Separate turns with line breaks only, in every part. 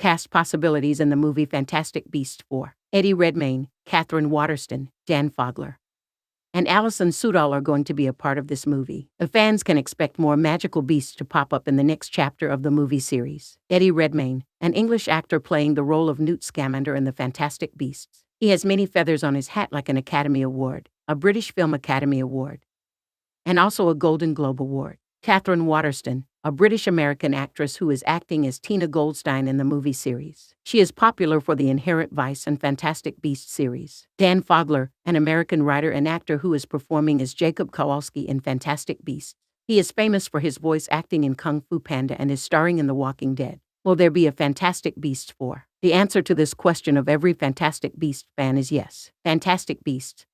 Cast possibilities in the movie Fantastic Beasts 4. Eddie Redmayne, Catherine Waterston, Dan Fogler, and Alison Sudol are going to be a part of this movie. The fans can expect more magical beasts to pop up in the next chapter of the movie series. Eddie Redmayne, an English actor playing the role of Newt Scamander in The Fantastic Beasts. He has many feathers on his hat like an Academy Award, a British Film Academy Award, and also a Golden Globe Award. Catherine Waterston, a British-American actress who is acting as Tina Goldstein in the movie series. She is popular for the Inherent Vice and Fantastic Beasts series. Dan Fogler, an American writer and actor who is performing as Jacob Kowalski in Fantastic Beasts. He is famous for his voice acting in Kung Fu Panda and is starring in The Walking Dead. Will there be a Fantastic Beasts 4? The answer to this question of every Fantastic Beasts fan is yes. Fantastic Beasts: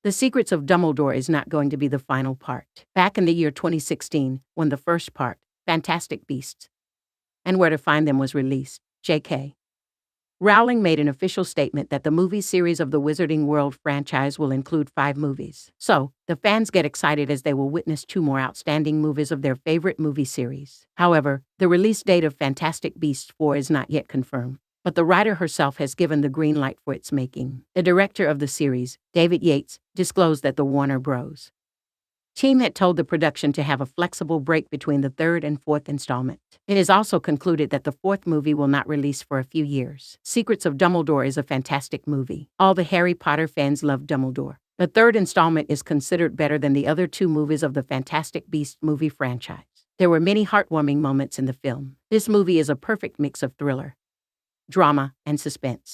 The Secrets of Dumbledore is not going to be the final part. Back in the year 2016, when the first part, Fantastic Beasts and Where to Find Them, was released, J.K. Rowling made an official statement that the movie series of the Wizarding World franchise will include 5 movies. So, the fans get excited as they will witness 2 more outstanding movies of their favorite movie series. However, the release date of Fantastic Beasts 4 is not yet confirmed, but the writer herself has given the green light for its making. The director of the series, David Yates, disclosed that the Warner Bros. team had told the production to have a flexible break between the 3rd and 4th installment. It is also concluded that the 4th movie will not release for a few years. Secrets of Dumbledore is a fantastic movie. All the Harry Potter fans love Dumbledore. The 3rd installment is considered better than the other 2 movies of the Fantastic Beasts movie franchise. There were many heartwarming moments in the film. This movie is a perfect mix of thriller, drama, and suspense.